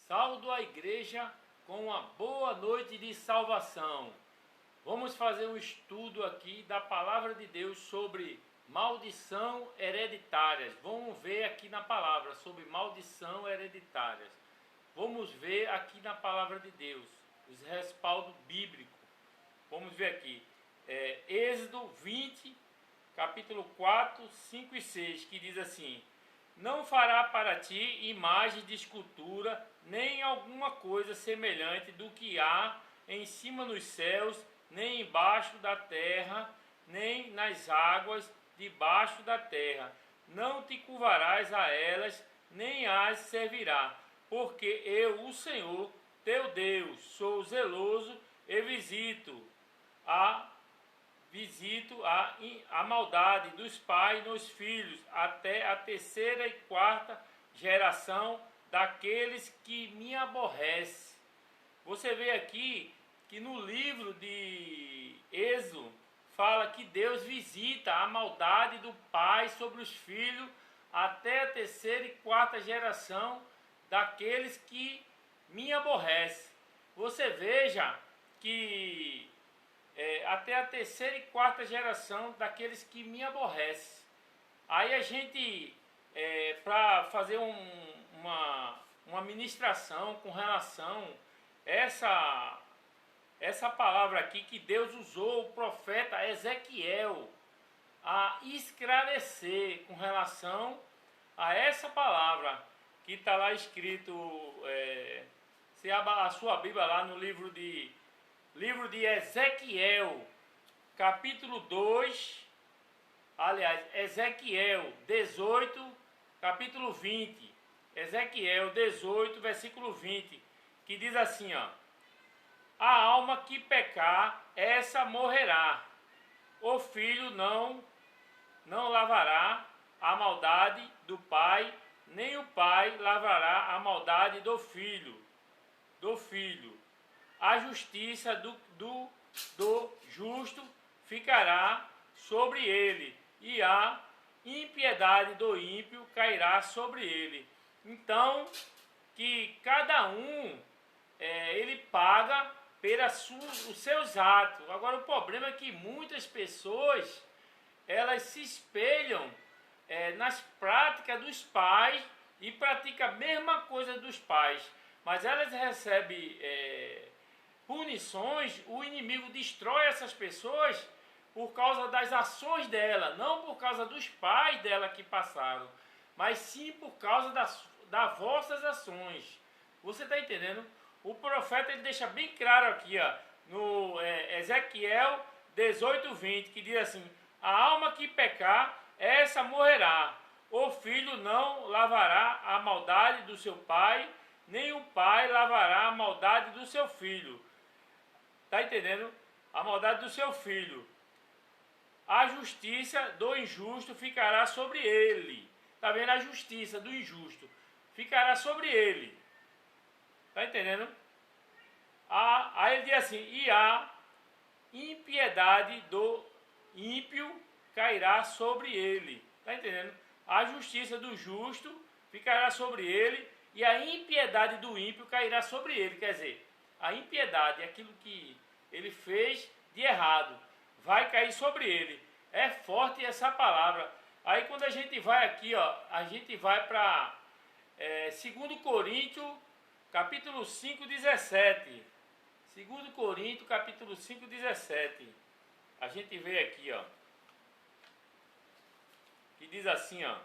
Saúdo a igreja com uma boa noite de salvação. Vamos fazer um estudo aqui da palavra de Deus sobre maldição hereditárias. Vamos ver aqui na palavra sobre maldição hereditárias. Vamos ver aqui na palavra de Deus os respaldos bíblicos. Vamos ver aqui. Êxodo 20, capítulo 4, 5 e 6, que diz assim: não fará para ti imagem de escultura, nem alguma coisa semelhante do que há em cima nos céus, nem embaixo da terra, nem nas águas debaixo da terra. Não te curvarás a elas, nem as servirá, porque eu, o Senhor, teu Deus, sou zeloso e visito a maldade dos pais nos filhos, até a terceira e quarta geração daqueles que me aborrecem. Você vê aqui que no livro de Êxodo fala que Deus visita a maldade do pai sobre os filhos até a terceira e quarta geração daqueles que me aborrecem. Você veja que até a terceira e quarta geração daqueles que me aborrecem. Aí a gente, para fazer uma ministração com relação a essa palavra aqui que Deus usou o profeta Ezequiel a esclarecer com relação a essa palavra que está lá escrito, se a sua Bíblia lá no livro de Ezequiel, capítulo 2, aliás, Ezequiel 18, capítulo 20, Ezequiel 18, versículo 20, que diz assim, ó: a alma que pecar, essa morrerá. O filho não lavará a maldade do pai, nem o pai lavará a maldade do filho. A justiça do justo ficará sobre ele, e a impiedade do ímpio cairá sobre ele. Então, que cada um ele paga os seus atos. Agora, o problema é que muitas pessoas elas se espelham nas práticas dos pais e praticam a mesma coisa dos pais, mas elas recebem punições. O inimigo destrói essas pessoas por causa das ações dela, não por causa dos pais dela que passaram, mas sim por causa das vossas ações. Você está entendendo? O profeta ele deixa bem claro aqui, ó, no Ezequiel 18, 20, que diz assim: a alma que pecar, essa morrerá. O filho não lavará a maldade do seu pai, nem o pai lavará a maldade do seu filho. Está entendendo? A maldade do seu filho. A justiça do injusto ficará sobre ele. Está vendo? A justiça do injusto ficará sobre ele. Está entendendo? Aí ele diz assim: e a impiedade do ímpio cairá sobre ele. Está entendendo? A justiça do justo ficará sobre ele, e a impiedade do ímpio cairá sobre ele. Quer dizer, a impiedade, aquilo que ele fez de errado, vai cair sobre ele. É forte essa palavra. Aí quando a gente vai aqui, ó, a gente vai para 2 Coríntios, capítulo 5, 17. 2 Coríntios, capítulo 5, 17. A gente vê aqui, ó, que diz assim, ó: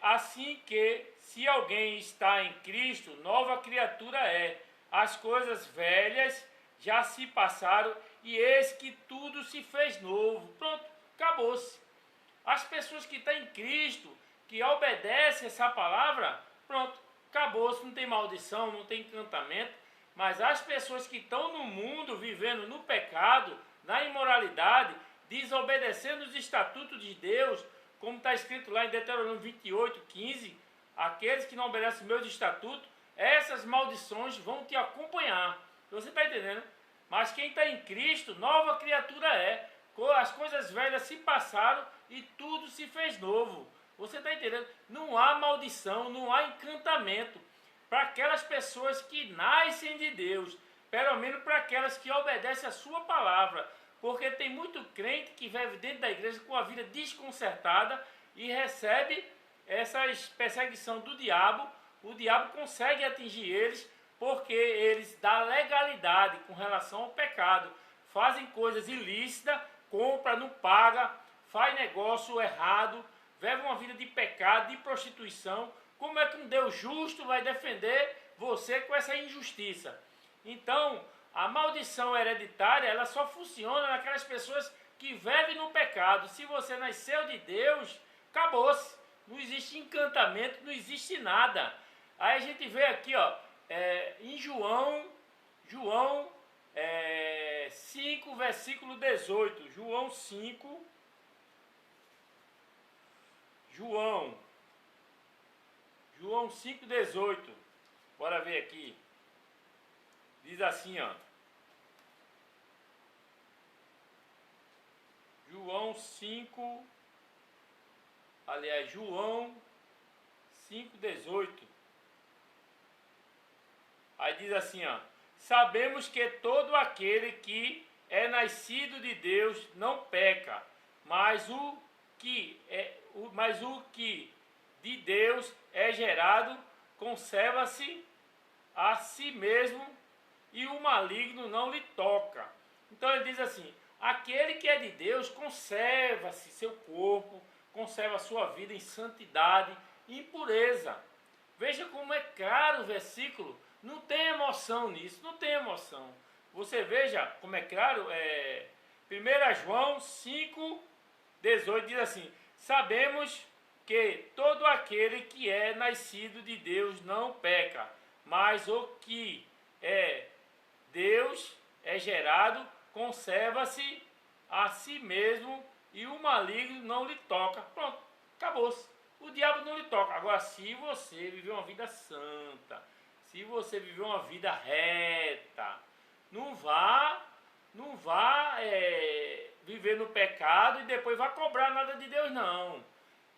assim que, se alguém está em Cristo, nova criatura é. As coisas velhas já se passaram, e eis que tudo se fez novo. Pronto, acabou-se. As pessoas que estão em Cristo, que obedecem essa palavra, pronto, acabou-se. Não tem maldição, não tem encantamento. Mas as pessoas que estão no mundo, vivendo no pecado, na imoralidade, desobedecendo os estatutos de Deus, como está escrito lá em Deuteronômio 28, 15, aqueles que não obedecem meus estatutos, essas maldições vão te acompanhar. Você está entendendo? Mas quem está em Cristo, nova criatura é. As coisas velhas se passaram e tudo se fez novo. Você está entendendo? Não há maldição, não há encantamento para aquelas pessoas que nascem de Deus, pelo menos para aquelas que obedecem a sua palavra, porque tem muito crente que vive dentro da igreja com a vida desconcertada e recebe essa perseguição do diabo. O diabo consegue atingir eles porque eles dão legalidade com relação ao pecado, fazem coisas ilícitas, compra, não paga, faz negócio errado, vive uma vida de pecado, de prostituição. Como é que um Deus justo vai defender você com essa injustiça? Então, a maldição hereditária, ela só funciona naquelas pessoas que vivem no pecado. Se você nasceu de Deus, acabou-se. Não existe encantamento, não existe nada. Aí a gente vê aqui, ó, em João 5, versículo 18. João 5, João 5,18. Bora ver aqui. Diz assim, ó. João 5,18. Aí diz assim, ó. Sabemos que todo aquele que é nascido de Deus não peca, mas o que de Deus é gerado conserva-se a si mesmo e o maligno não lhe toca. Então ele diz assim, aquele que é de Deus conserva-se seu corpo, conserva a sua vida em santidade e em pureza. Veja como é claro o versículo, não tem emoção nisso, não tem emoção. Você veja como é claro, 1 João 5,18 diz assim, sabemos que todo aquele que é nascido de Deus não peca, mas o que é Deus é gerado, conserva-se a si mesmo e o maligno não lhe toca. Pronto, acabou-se. O diabo não lhe toca. Agora, se você viver uma vida santa, se você viver uma vida reta, não vá viver no pecado e depois vá cobrar nada de Deus, não.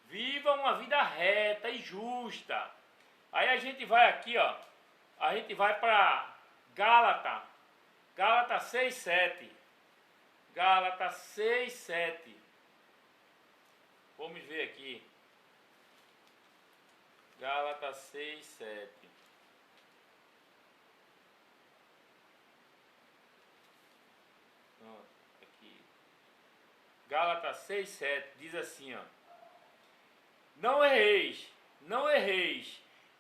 Viva uma vida reta e justa. Aí a gente vai aqui, ó. A gente vai para Gálatas 6,7. Gálatas 6,7. Vamos ver aqui. Gálatas 6,7. Pronto, aqui. Gálatas 6,7 diz assim, ó. Não erreis,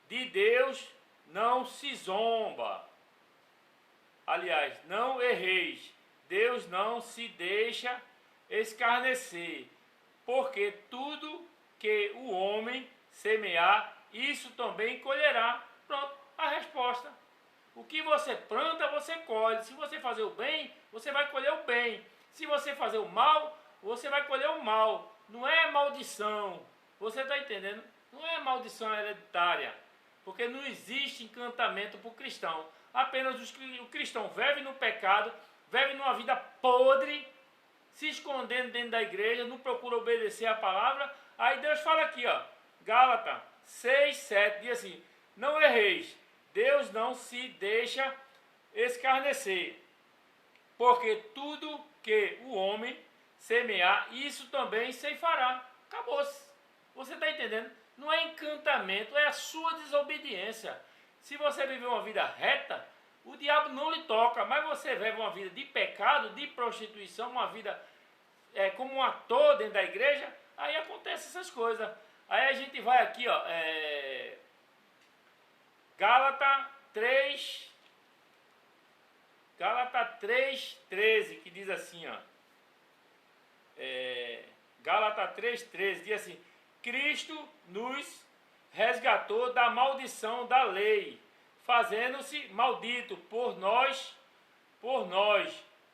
de Deus não se zomba. Aliás, não erreis, Deus não se deixa escarnecer, porque tudo que o homem semear, isso também colherá. Pronto, a resposta. O que você planta, você colhe. Se você fazer o bem, você vai colher o bem. Se você fazer o mal, você vai colher o mal. Não é maldição. Você está entendendo? Não é maldição hereditária, porque não existe encantamento para o cristão. Apenas o cristão vive no pecado, vive numa vida podre, se escondendo dentro da igreja, não procura obedecer a palavra. Aí Deus fala aqui, ó, Gálatas 6,7, diz assim, não erreis, Deus não se deixa escarnecer, porque tudo que o homem semear, isso também ceifará. Acabou-se. Você está entendendo? Não é encantamento, é a sua desobediência. Se você viver uma vida reta, o diabo não lhe toca, mas você vive uma vida de pecado, de prostituição, uma vida como um ator dentro da igreja, aí acontecem essas coisas. Aí a gente vai aqui, ó, Gálatas 3,13, que diz assim, ó, Gálatas 3,13 diz assim, Cristo nos resgatou da maldição da lei, fazendo-se maldito por nós,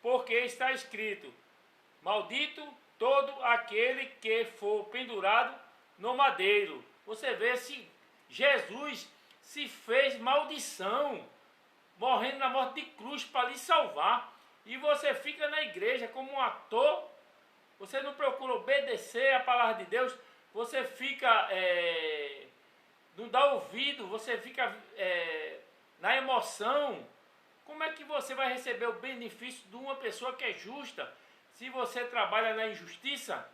porque está escrito, maldito todo aquele que for pendurado no madeiro. Você vê se Jesus se fez maldição, morrendo na morte de cruz para lhe salvar, e você fica na igreja como um ator, você não procura obedecer a palavra de Deus, você fica, não dá ouvido, você fica na emoção, como é que você vai receber o benefício de uma pessoa que é justa se você trabalha na injustiça?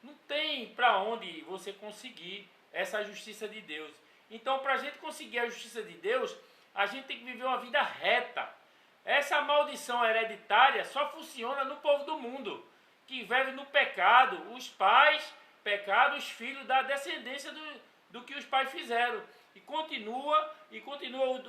Não tem para onde você conseguir essa justiça de Deus. Então, para a gente conseguir a justiça de Deus, a gente tem que viver uma vida reta. Essa maldição hereditária só funciona no povo do mundo, que vive no pecado. Os pais, pecado, os filhos da descendência do que os pais fizeram. E continua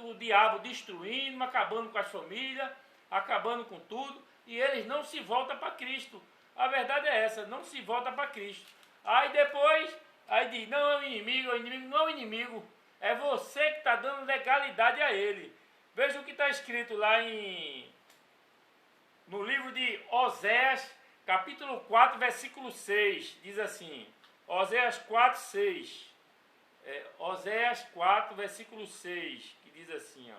o diabo destruindo, acabando com as famílias, acabando com tudo, e eles não se voltam para Cristo. A verdade é essa, não se volta para Cristo. Aí depois, aí diz, não é o inimigo não é o inimigo, é você que está dando legalidade a ele. Veja o que está escrito lá no livro de Oséias, capítulo 4, versículo 6, diz assim, Oséias 4, 6. Oséias 4, versículo 6, que diz assim, ó.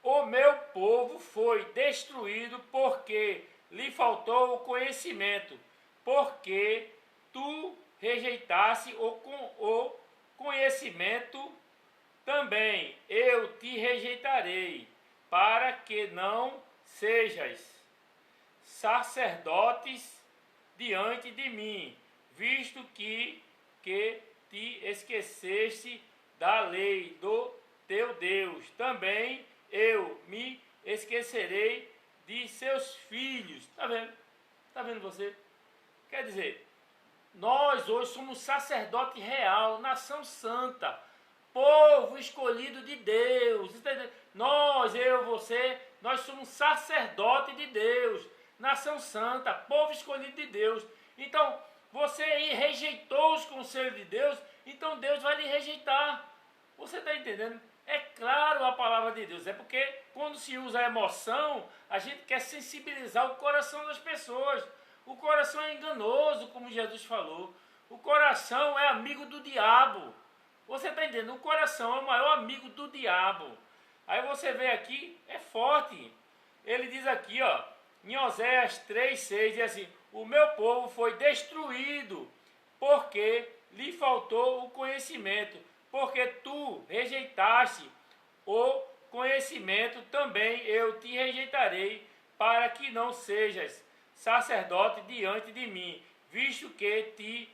O meu povo foi destruído porque lhe faltou o conhecimento, porque tu rejeitaste o conhecimento, também eu te rejeitarei, para que não sejas sacerdotes diante de mim, visto que te esqueceste da lei do teu Deus. Também eu me esquecerei de seus filhos. Está vendo? Está vendo você? Quer dizer, nós hoje somos sacerdote real, nação santa, povo escolhido de Deus. Nós, eu, você, nós somos sacerdote de Deus, nação santa, povo escolhido de Deus. Então, você aí rejeitou os conselhos de Deus, então Deus vai lhe rejeitar. Você está entendendo? É claro a palavra de Deus, é porque quando se usa a emoção, a gente quer sensibilizar o coração das pessoas. O coração é enganoso, como Jesus falou. O coração é amigo do diabo. Você está entendendo? O coração é o maior amigo do diabo. Aí você vê aqui, é forte. Ele diz aqui, ó, em Oséias 3,6, diz assim, o meu povo foi destruído porque lhe faltou o conhecimento. Porque tu rejeitaste o conhecimento, também eu te rejeitarei, para que não sejas sacerdote diante de mim, visto que te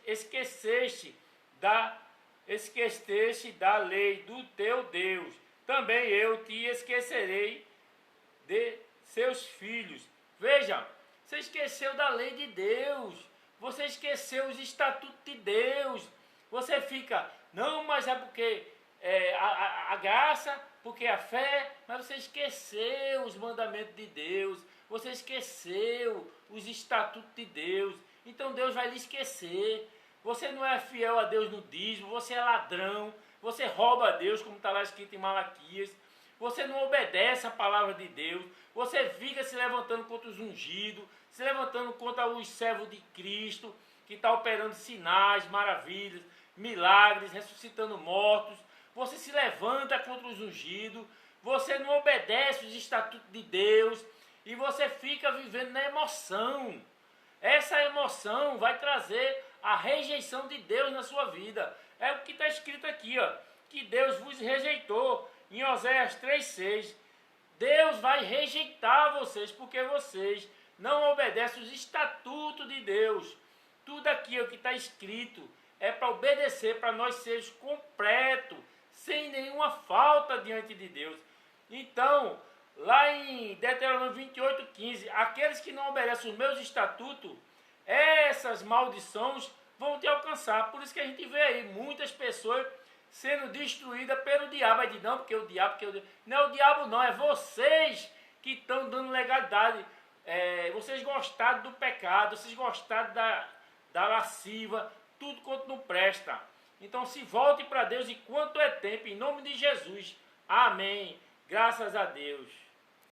esqueceste da lei do teu Deus. Também eu te esquecerei de seus filhos. Veja, você esqueceu da lei de Deus, você esqueceu os estatutos de Deus. Você fica, não, mas é porque a graça, porque a fé, mas você esqueceu os mandamentos de Deus, você esqueceu os estatutos de Deus, então Deus vai lhe esquecer. Você não é fiel a Deus no dízimo, você é ladrão, você rouba a Deus, como está lá escrito em Malaquias, você não obedece a palavra de Deus, você fica se levantando contra os ungidos, se levantando contra os servos de Cristo, que está operando sinais, maravilhas, milagres, ressuscitando mortos. Você se levanta contra os ungidos, você não obedece os estatutos de Deus e você fica vivendo na emoção. Essa emoção vai trazer a rejeição de Deus na sua vida. É o que está escrito aqui, ó, que Deus vos rejeitou em Oséias 3,6. Deus vai rejeitar vocês porque vocês não obedecem os estatutos de Deus. Tudo aqui, o que está escrito, é para obedecer, para nós sermos completos, sem nenhuma falta diante de Deus. Então, lá em Deuteronômio 28,15, aqueles que não obedecem os meus estatutos, essas maldições vão te alcançar. Por isso que a gente vê aí muitas pessoas sendo destruídas pelo diabo. Aí diz, não, porque o diabo... Não é o diabo não, é vocês que estão dando legalidade. Vocês gostaram do pecado, vocês gostaram da lasciva, tudo quanto não presta. Então se volte para Deus enquanto é tempo, em nome de Jesus. Amém. Graças a Deus.